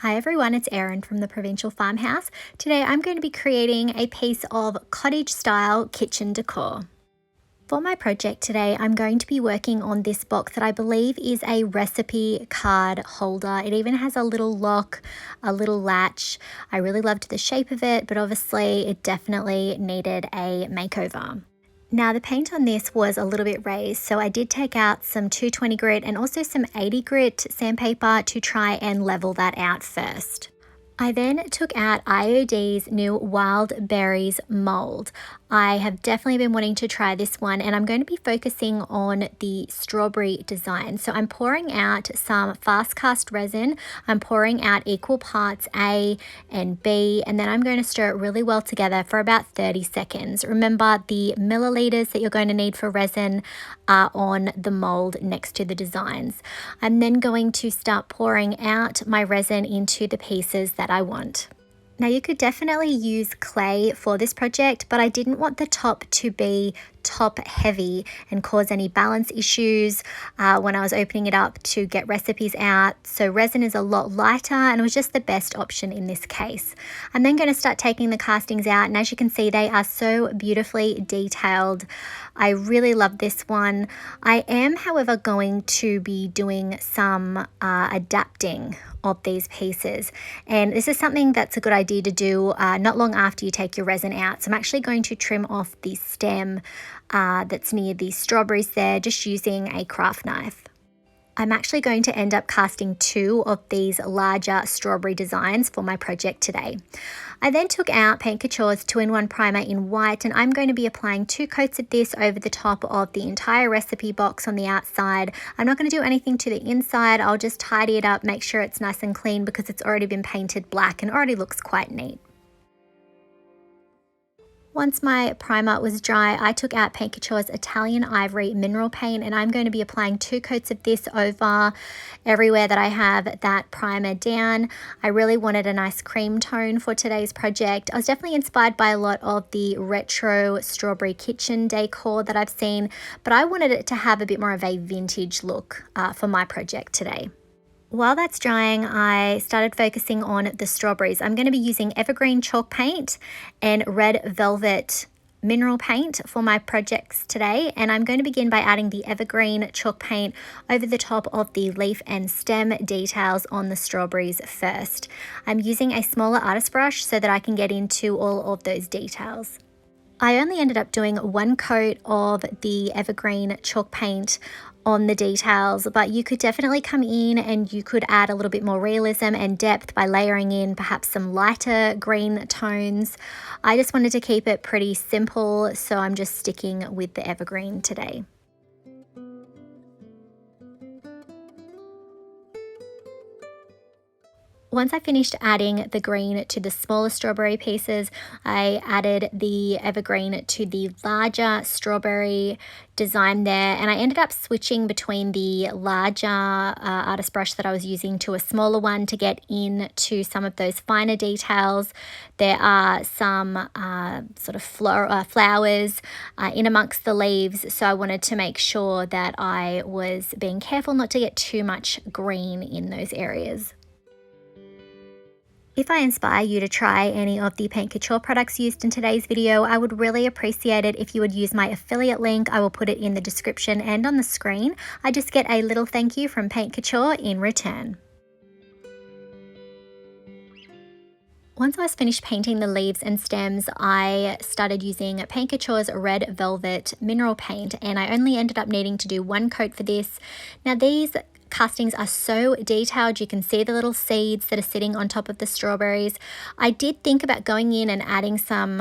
Hi everyone, it's Erin from the Provincial Farmhouse. Today I'm going to be creating a piece of cottage style kitchen decor. For my project today, I'm going to be working on this box that I believe is a recipe card holder. It even has a little lock, a little latch. I really loved the shape of it, but obviously it definitely needed a makeover. Now the paint on this was a little bit raised, so I did take out some 220 grit and also some 80 grit sandpaper to try and level that out first. I then took out IOD's new Wild Berries Mould. I have definitely been wanting to try this one, and I'm going to be focusing on the strawberry design. So I'm pouring out some fast cast resin. I'm pouring out equal parts A and B, and then I'm going to stir it really well together for about 30 seconds. Remember, the milliliters that you're going to need for resin are on the mold next to the designs. I'm then going to start pouring out my resin into the pieces that I want. Now you could definitely use clay for this project, but I didn't want the top to be top heavy and cause any balance issues when I was opening it up to get recipes out. So resin is a lot lighter and it was just the best option in this case. I'm then going to start taking the castings out, and as you can see, they are so beautifully detailed. I really love this one. I am, however, going to be doing some adapting of these pieces, and this is something that's a good idea to do not long after you take your resin out. So I'm actually going to trim off the stem that's near the strawberries there, just using a craft knife. I'm actually going to end up casting 2 of these larger strawberry designs for my project today. I then took out Paint Couture's 2-in-1 primer in white, and I'm going to be applying 2 coats of this over the top of the entire recipe box on the outside. I'm not going to do anything to the inside. I'll just tidy it up, make sure it's nice and clean because it's already been painted black and already looks quite neat. Once my primer was dry, I took out Paint Couture's Italian Ivory mineral paint, and I'm going to be applying 2 coats of this over everywhere that I have that primer down. I really wanted a nice cream tone for today's project. I was definitely inspired by a lot of the retro strawberry kitchen decor that I've seen, but I wanted it to have a bit more of a vintage look for my project today. While that's drying, I started focusing on the strawberries. I'm going to be using Evergreen chalk paint and red velvet mineral paint for my projects today, and I'm going to begin by adding the Evergreen chalk paint over the top of the leaf and stem details on the strawberries first. I'm using a smaller artist brush so that I can get into all of those details. I only ended up doing 1 coat of the Evergreen chalk paint on the details, but you could definitely come in and you could add a little bit more realism and depth by layering in perhaps some lighter green tones. I just wanted to keep it pretty simple, so I'm just sticking with the Evergreen today. Once I finished adding the green to the smaller strawberry pieces, I added the Evergreen to the larger strawberry design there, and I ended up switching between the larger artist brush that I was using to a smaller one to get into some of those finer details. There are some sort of flowers in amongst the leaves, so I wanted to make sure that I was being careful not to get too much green in those areas. If I inspire you to try any of the Paint Couture products used in today's video, I would really appreciate it if you would use my affiliate link. I will put it in the description and on the screen. I just get a little thank you from Paint Couture in return. Once I was finished painting the leaves and stems, I started using Paint Couture's red velvet mineral paint, and I only ended up needing to do 1 coat for this. Now these castings are so detailed. You can see the little seeds that are sitting on top of the strawberries. I did think about going in and adding some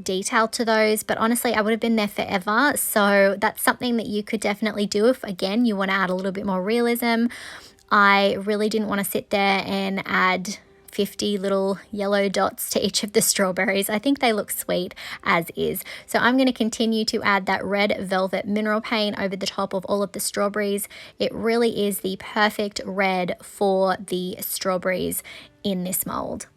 detail to those, but honestly I would have been there forever, so that's something that you could definitely do if, again, you want to add a little bit more realism. I really didn't want to sit there and add 50 little yellow dots to each of the strawberries. I think they look sweet as is. So I'm going to continue to add that red velvet mineral paint over the top of all of the strawberries. It really is the perfect red for the strawberries in this mold.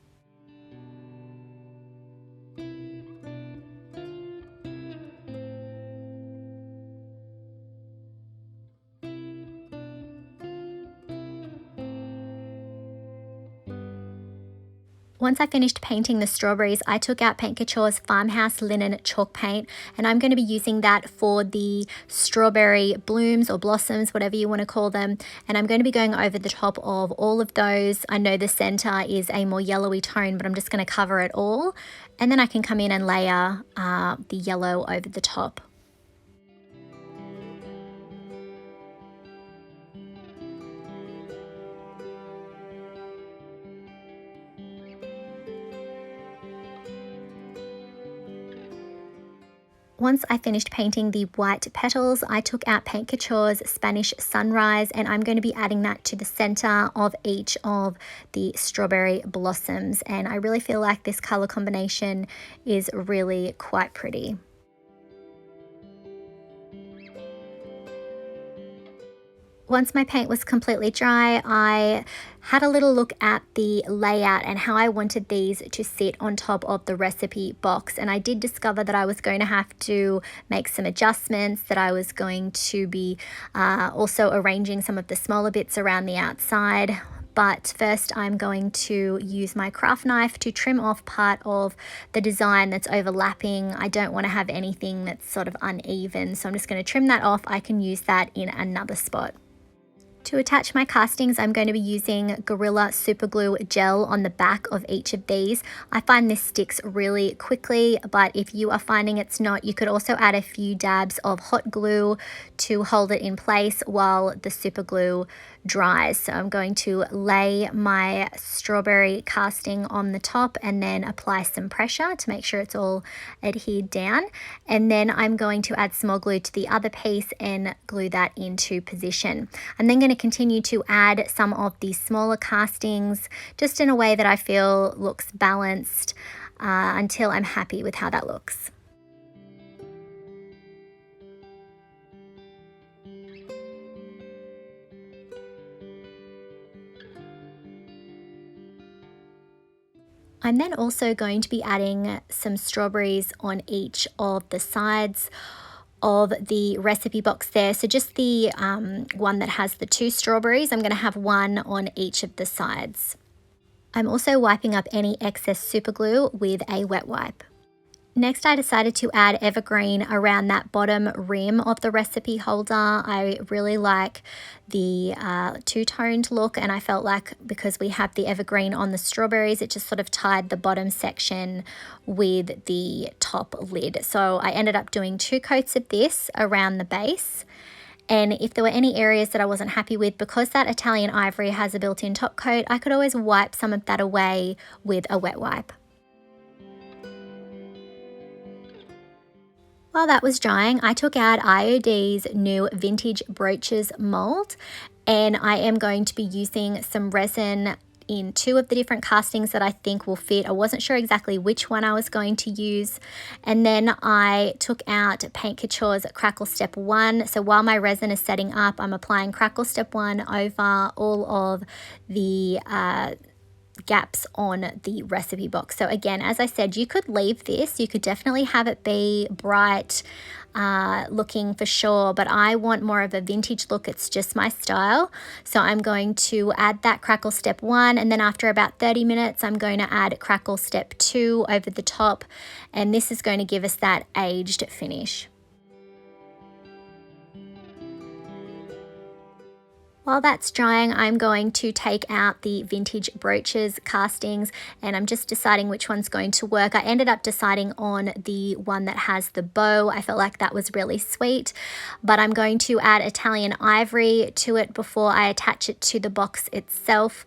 Once I finished painting the strawberries, I took out Paint Couture's Farmhouse Linen Chalk Paint, and I'm going to be using that for the strawberry blooms or blossoms, whatever you want to call them. And I'm going to be going over the top of all of those. I know the center is a more yellowy tone, but I'm just going to cover it all. And then I can come in and layer the yellow over the top. Once I finished painting the white petals, I took out Paint Couture's Spanish Sunrise, and I'm going to be adding that to the center of each of the strawberry blossoms. And I really feel like this color combination is really quite pretty. Once my paint was completely dry, I had a little look at the layout and how I wanted these to sit on top of the recipe box. And I did discover that I was going to have to make some adjustments, that I was going to be also arranging some of the smaller bits around the outside. But first I'm going to use my craft knife to trim off part of the design that's overlapping. I don't want to have anything that's sort of uneven, so I'm just going to trim that off. I can use that in another spot. To attach my castings, I'm going to be using Gorilla Super Glue gel on the back of each of these. I find this sticks really quickly, but if you are finding it's not, you could also add a few dabs of hot glue to hold it in place while the super glue dries. So I'm going to lay my strawberry casting on the top and then apply some pressure to make sure it's all adhered down. And then I'm going to add some more glue to the other piece and glue that into position. I'm then going to continue to add some of these smaller castings just in a way that I feel looks balanced until I'm happy with how that looks. I'm then also going to be adding some strawberries on each of the sides of the recipe box there. So just the one that has the 2 strawberries, I'm going to have one on each of the sides. I'm also wiping up any excess super glue with a wet wipe. Next, I decided to add Evergreen around that bottom rim of the recipe holder. I really like the two-toned look, and I felt like because we have the Evergreen on the strawberries, it just sort of tied the bottom section with the top lid. So I ended up doing 2 coats of this around the base. And if there were any areas that I wasn't happy with, because that Italian Ivory has a built-in top coat, I could always wipe some of that away with a wet wipe. While that was drying, I took out IOD's new vintage Brooches mold, and I am going to be using some resin in 2 of the different castings that I think will fit. I wasn't sure exactly which one I was going to use. And then I took out Paint Couture's Crackle Step 1. So while my resin is setting up, I'm applying Crackle Step 1 over all of the gaps on the recipe box. So again, as I said, you could leave this, you could definitely have it be bright looking for sure, but I want more of a vintage look. It's just my style. So I'm going to add that Crackle Step 1, and then after about 30 minutes I'm going to add Crackle Step 2 over the top, and this is going to give us that aged finish. While that's drying, I'm going to take out the vintage Brooches castings, and I'm just deciding which one's going to work. I ended up deciding on the one that has the bow. I felt like that was really sweet, but I'm going to add Italian Ivory to it before I attach it to the box itself.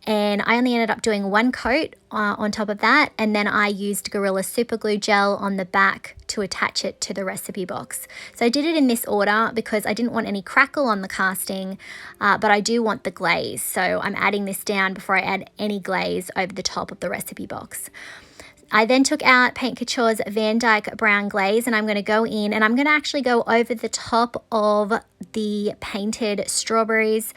And I only ended up doing 1 coat on top of that, and then I used Gorilla Super Glue gel on the back to attach it to the recipe box. So I did it in this order because I didn't want any crackle on the casting, but I do want the glaze. So I'm adding this down before I add any glaze over the top of the recipe box. I then took out Paint Couture's Van Dyke Brown Glaze, and I'm going to go in and I'm going to actually go over the top of the painted strawberries.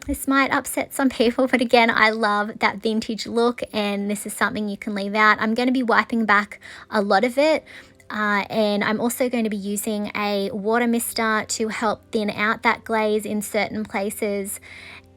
This might upset some people, but again, I love that vintage look, and this is something you can leave out. I'm going to be wiping back a lot of it, and I'm also going to be using a water mister to help thin out that glaze in certain places.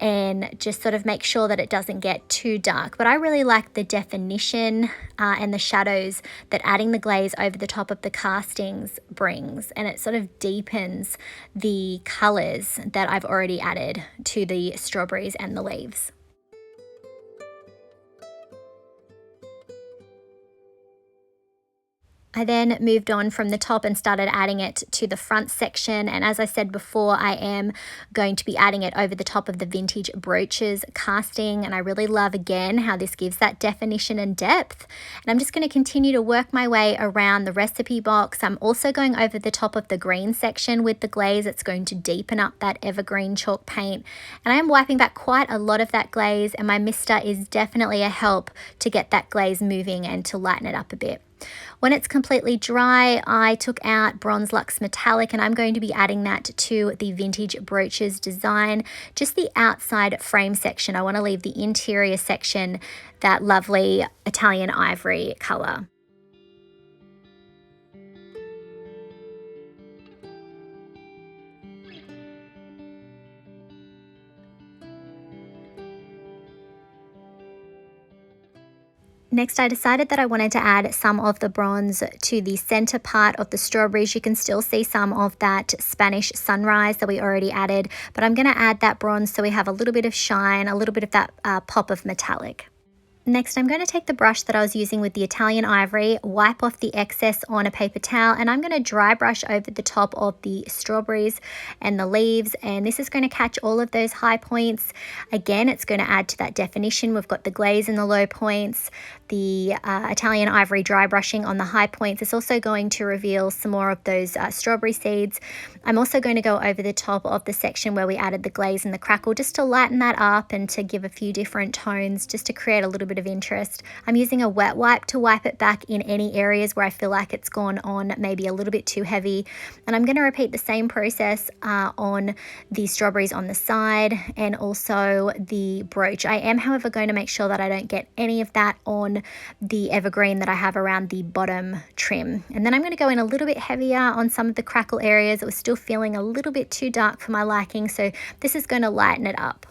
and just sort of make sure that it doesn't get too dark. But I really like the definition and the shadows that adding the glaze over the top of the castings brings, and it sort of deepens the colors that I've already added to the strawberries and the leaves. I then moved on from the top and started adding it to the front section, and as I said before, I am going to be adding it over the top of the vintage Brooches casting, and I really love again how this gives that definition and depth. And I'm just going to continue to work my way around the recipe box. I'm also going over the top of the green section with the glaze. It's going to deepen up that Evergreen chalk paint, and I am wiping back quite a lot of that glaze, and my mister is definitely a help to get that glaze moving and to lighten it up a bit. When it's completely dry, I took out Bronze Luxe Metallic, and I'm going to be adding that to the vintage Brooches design, just the outside frame section. I want to leave the interior section that lovely Italian ivory color. Next, I decided that I wanted to add some of the bronze to the center part of the strawberries. You can still see some of that Spanish sunrise that we already added, but I'm going to add that bronze so we have a little bit of shine, a little bit of that pop of metallic. Next, I'm going to take the brush that I was using with the Italian ivory, wipe off the excess on a paper towel, and I'm going to dry brush over the top of the strawberries and the leaves, and this is going to catch all of those high points. Again, it's going to add to that definition. We've got the glaze in the low points, the Italian ivory dry brushing on the high points. It's also going to reveal some more of those strawberry seeds. I'm also going to go over the top of the section where we added the glaze and the crackle just to lighten that up and to give a few different tones, just to create a little bit of interest. I'm using a wet wipe to wipe it back in any areas where I feel like it's gone on maybe a little bit too heavy, and I'm going to repeat the same process on the strawberries on the side and also the brooch. I am, however, going to make sure that I don't get any of that on the evergreen that I have around the bottom trim. And then I'm going to go in a little bit heavier on some of the crackle areas. It was still feeling a little bit too dark for my liking, so this is going to lighten it up.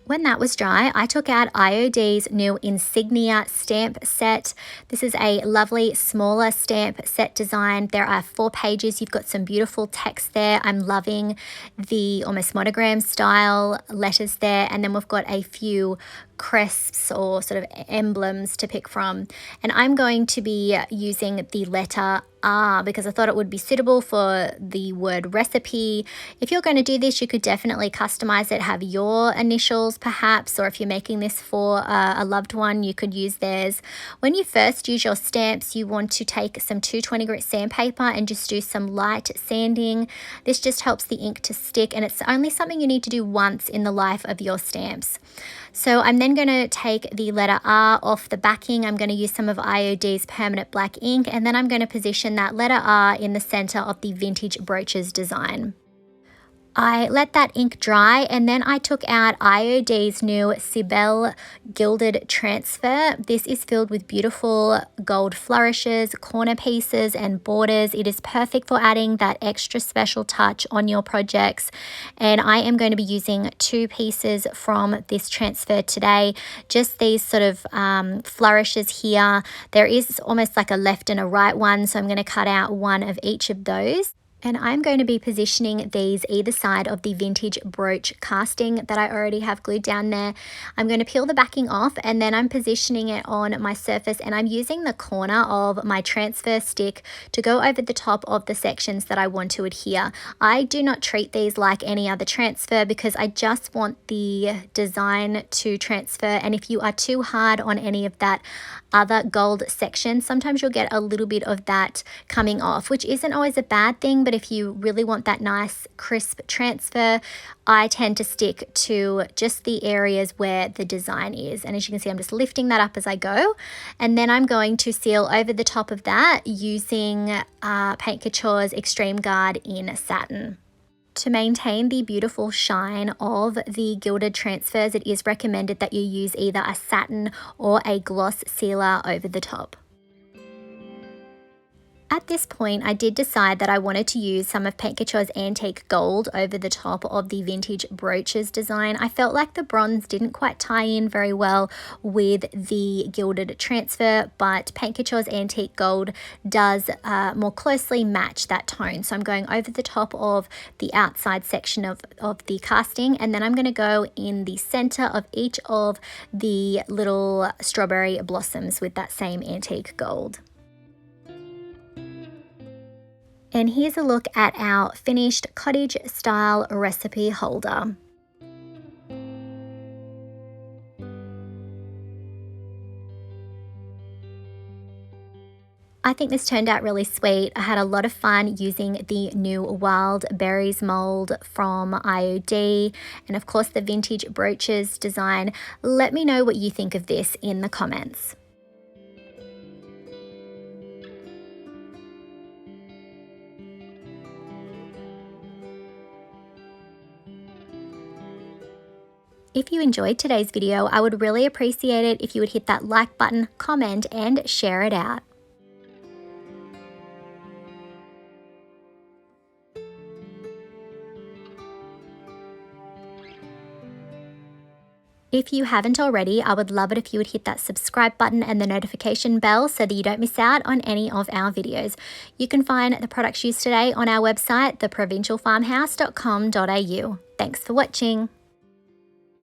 When that was dry, I took out IOD's new Insignia stamp set. This is a lovely smaller stamp set design. There are 4 pages. You've got some beautiful text there. I'm loving the almost monogram style letters there. And then we've got a few crests or sort of emblems to pick from. And I'm going to be using the letter R because I thought it would be suitable for the word recipe. If you're going to do this, you could definitely customize it, have your initials perhaps, or if you're making this for a loved one, you could use theirs. When you first use your stamps, you want to take some 220 grit sandpaper and just do some light sanding. This just helps the ink to stick, and it's only something you need to do once in the life of your stamps. So I'm then going to take the letter R off the backing. I'm going to use some of IOD's permanent black ink, and then I'm going to position that letter R in the center of the vintage Brooches design. I let that ink dry, and then I took out IOD's new IODs Gilded Transfer. This is filled with beautiful gold flourishes, corner pieces, and borders. It is perfect for adding that extra special touch on your projects. And I am going to be using 2 pieces from this transfer today. Just these sort of flourishes here. There is almost like a left and a right one, so I'm going to cut out one of each of those. And I'm going to be positioning these either side of the vintage brooch casting that I already have glued down there. I'm going to peel the backing off, and then I'm positioning it on my surface, and I'm using the corner of my transfer stick to go over the top of the sections that I want to adhere. I do not treat these like any other transfer because I just want the design to transfer, and if you are too hard on any of that other gold section, sometimes you'll get a little bit of that coming off, which isn't always a bad thing. But if you really want that nice crisp transfer, I tend to stick to just the areas where the design is. And as you can see, I'm just lifting that up as I go. And then I'm going to seal over the top of that using Paint Couture's Extreme Guard in Satin. To maintain the beautiful shine of the gilded transfers, it is recommended that you use either a satin or a gloss sealer over the top. At this point, I did decide that I wanted to use some of Paint Couture's Antique Gold over the top of the vintage Brooches design. I felt like the bronze didn't quite tie in very well with the Gilded Transfer, but Paint Couture's Antique Gold does more closely match that tone. So I'm going over the top of the outside section of the casting, and then I'm going to go in the center of each of the little strawberry blossoms with that same antique gold. And here's a look at our finished cottage style recipe holder. I think this turned out really sweet. I had a lot of fun using the new Wild Berries mold from IOD and of course the vintage Brooches design. Let me know what you think of this in the comments. If you enjoyed today's video, I would really appreciate it if you would hit that like button, comment, and share it out. If you haven't already, I would love it if you would hit that subscribe button and the notification bell so that you don't miss out on any of our videos. You can find the products used today on our website, theprovincialfarmhouse.com.au. Thanks for watching.